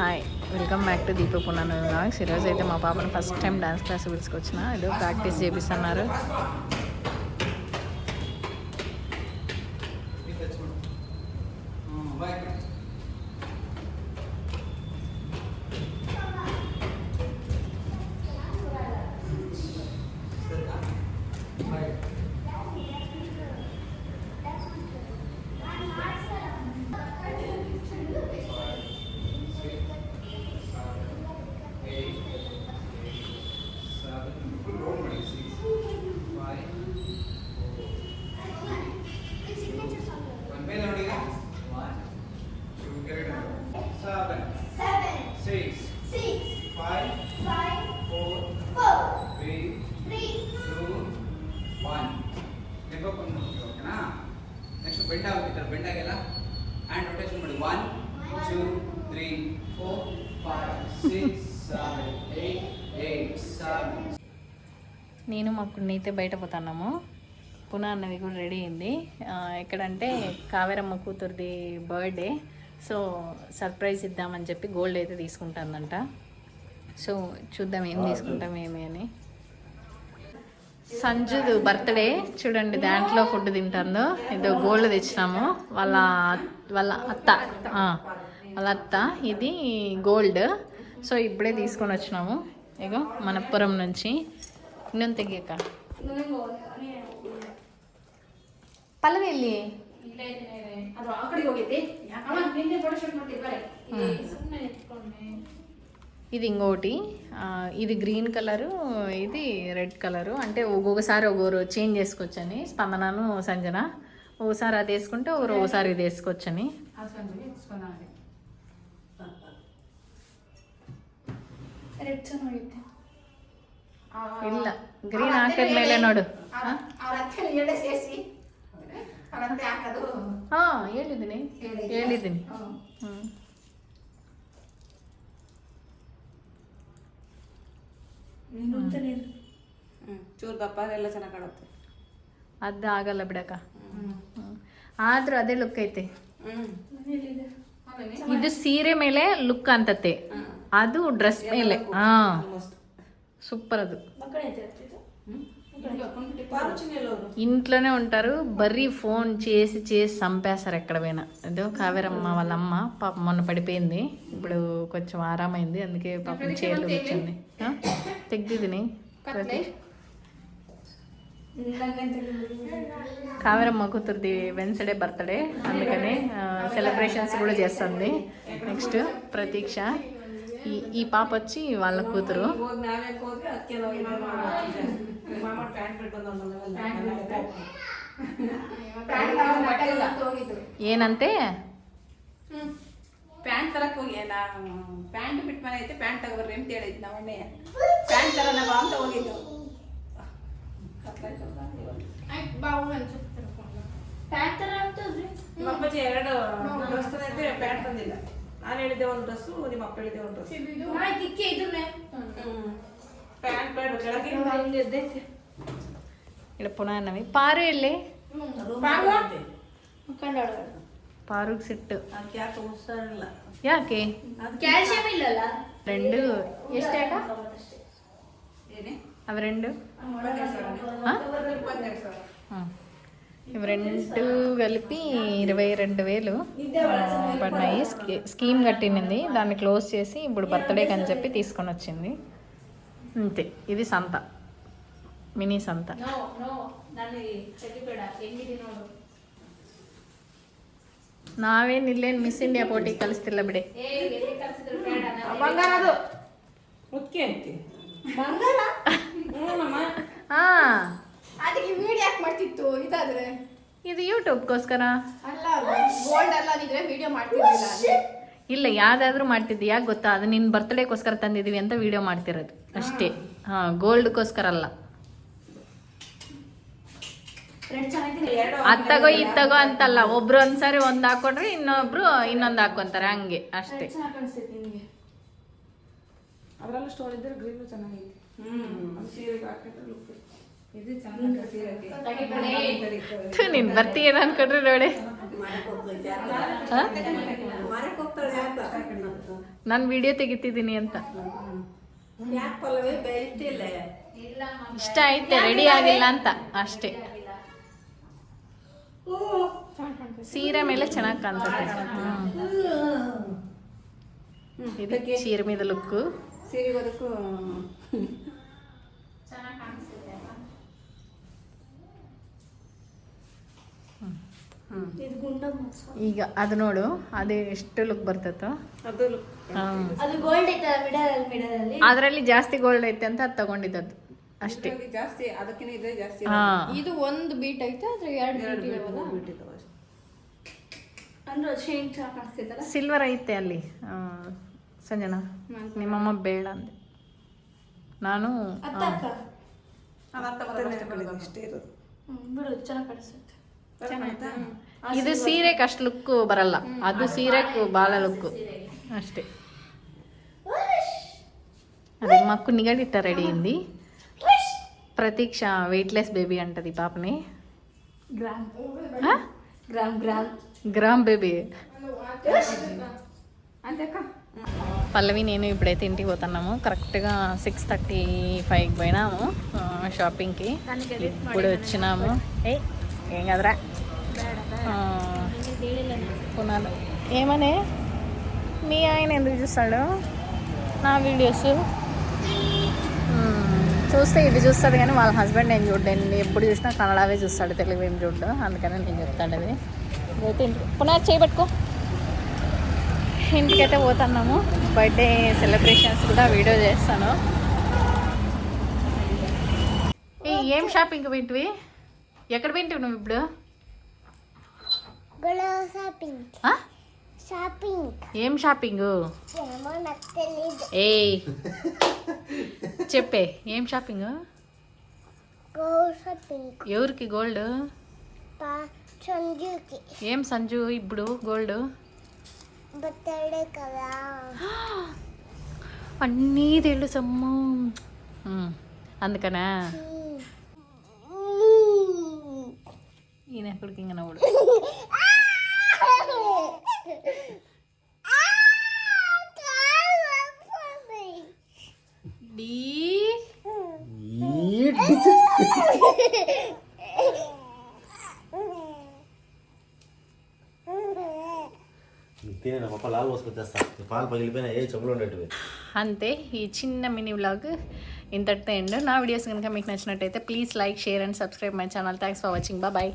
Hi, welcome back to Deepa పునాను vlogs. ఈరోజు అయితే మా పాపను ఫస్ట్ టైం డాన్స్ క్లాస్ పిలుచుకొచ్చిన. ఏదో ప్రాక్టీస్ చేపిస్తున్నారు. ನೆಕ್ಸ್ಟ್ ಬೆಂಡ್ ಆಗುತ್ತೆ. ಬೆಂಡ್ ಆಗಿಲ್ಲ ಹ್ಯಾಂಡ್ ರೊಟೇಷನ್ ಮಾಡಿ. 1 2 3 4 5 6 7 8 8 7. నేను మా కున్ని అయితే బయట పోతున్నాము. పునా అన్నది కూడా రెడీ అయింది. ఎక్కడంటే కావేరమ్మ కూతురుది బర్త్డే, సో సర్ప్రైజ్ ఇద్దామని చెప్పి గోల్డ్ అయితే తీసుకుంటుందంట. సో చూద్దాం ఏం తీసుకుంటాం ఏమి అని. సంజుది బర్త్డే చూడండి, దాంట్లో ఫుడ్ తింటుందో. ఏదో గోల్డ్ తెచ్చినాము వాళ్ళ అత్త. ఇది గోల్డ్. సో ఇప్పుడే తీసుకొని వచ్చినాము. ఇగో మనపురం నుంచి. ಇನ್ನೊಂದು ತೆಗಿಯಕ್ಕ ಪಲ್ಲವೆಲ್ಲಿ ఇది ఇంకోటి. ఇది గ్రీన్ కలరు, ఇది రెడ్ కలరు. అంటే ఒక్కొక్కసారి ఒక్కొరు చేంజ్ చేసుకోవచ్చని స్పందనను సంజన. ఒకసారి అది వేసుకుంటే ఒకసారి ఇది వేసుకోవచ్చని. ಇಲ್ಲ ಗ್ರೀನ್ ಹಾಕಿದ ಮೇಲೆ ನೋಡು. ಹೇಳಿದ್ದೀನಿ. ಚೂರು ದಪ್ಪ ಎಲ್ಲ ಚೆನ್ನಾಗಿ ಕಾಣುತ್ತೆ. ಅದು ಆಗಲ್ಲ ಬಿಡಕ್ಕ. ಆದ್ರೂ ಅದೇ ಲುಕ್ ಐತೆ. ಇದು ಸೀರೆ ಮೇಲೆ ಲುಕ್ ಅಂತತೆ, ಅದು ಡ್ರೆಸ್ ಮೇಲೆ. సూపర్. అది ఇంట్లోనే ఉంటారు, బర్రీ ఫోన్ చేసి చంపేస్తారు ఎక్కడ పోయినా. అదో కావేరమ్మ వాళ్ళ అమ్మ పాప మొన్న పడిపోయింది, ఇప్పుడు కొంచెం ఆరామైంది, అందుకే పాపం చైర్లో కూర్చుంది. తెగ్దిదిని కావేరమ్మ కూతురుది వెన్స్డే బర్త్డే, అందుకని సెలబ్రేషన్స్ కూడా చేస్తుంది. నెక్స్ట్ ప్రతీక్ష. ఈ పాప వచ్చి వాళ్ళ కూతురు. ಏನಂತೆ ಪ್ಯಾಂಟ್ ತರಕ್ ಹೋಗಿ ಪ್ಯಾಂಟ್ ಬಿಟ್ಟು ಮನೆ ಐತೆ, ಪ್ಯಾಂಟ್ ತಗೋಬರ್ರಿ ಅಂತ ಹೇಳಿದ್ ನಮ್ಮಣ್ಣೆ. ಪ್ಯಾಂಟ್ ತರ ನಾವು ಅಂತ ಹೋಗಿದ್ದು. ಅಪ್ಪಾಜಿ 2 ಡ್ರೆಸ್ ತಂದೈತೆ, ಪ್ಯಾಂಟ್ ತಂದಿಲ್ಲ. ನಾನು ಹೇಳಿದ್ದೆ ಒಂದು ಡ್ರೆಸ್ಸು, ನಿಮ್ಮ ಅಪ್ಪ ಹೇಳಿದ್ದೆ ಒಂದು ಡ್ರೆಸ್. ಪ್ಯಾಂಟ್ ಬೇಡ ಕೆಳಗೆ ఇక్కడ పునాన్నవి. పారు వెళ్ళి ಪಾರುಗ್ ಸಿಟ್ಟು ಯಾಕೆ? రెండు ಎಷ್ಟಾಗ అవి రెండు ఇవి రెండు కలిపి 22,000 పడినాయి. స్కీమ్ కట్టింది, దాన్ని క్లోజ్ చేసి ఇప్పుడు బర్త్డేకి అని చెప్పి తీసుకొని వచ్చింది. అంతే. ఇది సంత, మినీ సంత. ನಾವೇ ನಿಲ್ಲೇನು ಮಿಸ್ ಇಂಡಿಯಾ ಪೋಟಿ ಕಲಿಸ್ತಿಲ್ಲ ಬಿಡಿ. ಅದಕ್ಕೆ ವಿಡಿಯೋ ಯಾಕೆ ಮಾಡ್ತಿತ್ತು? ಇದಾದ್ರೆ ಇದು ಯೂಟ್ಯೂಬ್ಗೋಸ್ಕರ ಅಲ್ಲ, ಗೋಲ್ಡ್ ಅಲ್ಲ ಇದ್ರೆ ವಿಡಿಯೋ ಮಾಡ್ತಿರ್ಲಿಲ್ಲ. ಇಲ್ಲ, ಯಾವ್ದಾದ್ರೂ ಮಾಡ್ತಿದ್ದೆ. ಯಾಕೆ ಗೊತ್ತಾ? ಅದು ನಿನ್ನ ಬರ್ತ್ಡೇಗೋಸ್ಕರ ತಂದಿದ್ದೀವಿ ಅಂತ ವಿಡಿಯೋ ಮಾಡ್ತಿರೋದು ಅಷ್ಟೇ. ಗೋಲ್ಡ್ಗೋಸ್ಕರ ಅಲ್ಲ. ಅತ್ತಗೋ ಇತ್ತಗೋ ಅಂತಲ್ಲ, ಒಬ್ರು ಒಂದ್ಸಾರಿ ಒಂದ್ ಹಾಕೊಂಡ್ರೆ ಇನ್ನೊಬ್ರು ಇನ್ನೊಂದು ಹಾಕೊಂತಾರೆ, ಹಂಗೆ ಅಷ್ಟೇ. ಅದರಲ್ಲೂ ಸ್ಟೋನ್ ಇದ್ರೆ ಗ್ರೀನ್ ಚೆನ್ನಾಗೈತೆ. ನೀನ್ ಬರ್ತೀಯ ಅನ್ಕೊಂಡ್ರೆ ನೋಡಿ. ನಾನು ವಿಡಿಯೋ ತೆಗಿತಿದ್ದೀನಿ ಅಂತ. ಯಾಕೆ ಪಲ್ಲವಿ ಬೆಳ್ತಿಲ್ಲ? ಇಷ್ಟ ಐತೆ, ರೆಡಿ ಆಗಿಲ್ಲ ಅಂತ ಅಷ್ಟೇ. ಸೀರೆ ಮೇಲೆ ಚೆನ್ನಾಗಿ ಕಾಣ್ತದೆ. ಇದು ಸೀರೆ మీద ಲುಕ್ಕು. ಸೀರೆ ಬದುಕು ಈಗ ಅದು ನೋಡು, ಅದು ಎಷ್ಟು ಲುಕ್ ಬರ್ತೈತೋ. ಅದು ಅದು ಗೋಲ್ಡ್ ಐತಲ್ಲ ಮಿಡಲ್ ಅಲ್ಲಿ. ಅದರಲ್ಲಿ ಜಾಸ್ತಿ ಗೋಲ್ಡ್ ಐತೆ ಅಂತ ಅದು ತಗೊಂಡಿದ್ದದು ಅಷ್ಟೇ. ಇದ್ರಲ್ಲಿ ಜಾಸ್ತಿ, ಅದಕ್ಕಿಂತ ಇದೇ ಜಾಸ್ತಿ. ಹಾ, ಇದು ಒಂದು ಬೀಟ್ ಐತೆ ಅದ್ರ ಎರಡು ಬೀಟ್ ಇದಾವಲ್ಲ. ಬಿಟ್ಟಿದ್ದಾವೆ ಅಷ್ಟೇ. ಅಂದ್ರೆ ಶೇಂಗ್ ಚೆನ್ನಾಗಿ ಕಾಣಿಸ್ತೈತಲ್ಲ. ಸಿಲ್ವರ್ ಐತೆ ಅಲ್ಲಿ. ಸಂಜನಾ, ನಿಮ್ಮಮ್ಮ ಬೇಡ ಅಂದೆ. ನಾನು ಅತ್ತ ಅಕ್ಕ. ಅದು ಅರ್ಥ ಬರೋದು ಅಷ್ಟೇ ಕಲಿಯೋದು, ಇಷ್ಟೇ ಇರೋದು. ಬಿಡು ಚೆನ್ನಾಗಿ ಕಾಣಿಸುತ್ತೆ. ಚೆನ್ನಾಯ್ತಾ? ಇದು ಸೀರೆಗೆ ಅಷ್ಟು ಲುಕ್ಕು ಬರಲ್ಲ, ಅದು ಸೀರೆಗೆ ಬಾಳ ಲುಕ್ಕು ಅಷ್ಟೇ. అదే మాకు నిగడిట్ట రెడీ అయింది. ప్రతీక్ష వెయిట్లెస్ బేబీ అంటది పాపని. Gram baby. పల్లవి నేను ఇప్పుడైతే ఇంటికి పోతున్నాము. కరెక్ట్గా 6:35కి పోయినాము షాపింగ్కి. ఇప్పుడు వచ్చినాము. ఏం కదరా కొనాలి. ఏమనే మీ ఆయన ఎందుకు చూస్తాడు నా వీడియోస్? చూస్తే ఇది చూస్తాడు కానీ వాళ్ళ హస్బెండ్ ఏం చూడండి. ఎప్పుడు చూసినా కన్నడవే చూస్తాడు, తెలుగు ఏం చూడ్డు. అందుకని నేను చెప్తాను అది. అయితే ఇంటికి పునః చేయబట్టుకో. ఇంటికైతే పోతున్నాము. బర్త్డే సెలబ్రేషన్స్ కూడా వీడియో చేస్తాను. ఏం షాపింగ్ పోయింటివి? ఎక్కడ పోయింటివి నువ్వు ఇప్పుడు? ఏం షాపింగ్? ఏయ్ చెప్పే, ఏం షాపింగ్? ఎవరికి గోల్డ్? ఏం సంజు ఇప్పుడు గోల్డ్? అన్నీ తెలుసమ్మా. అందుకనా ఈయన ఎక్కడికి ఇంకా నవ్వుడు. పాలు పగిలిపోయినా ఏ చెప్పులు ఉండేటివి. అంతే, ఈ చిన్న మినీ వ్లాగ్ ఇంతటితో ఎండ్. నా వీడియోస్ కనుక మీకు నచ్చినట్టయితే please like, share and subscribe my channel. Thanks for watching. Bye.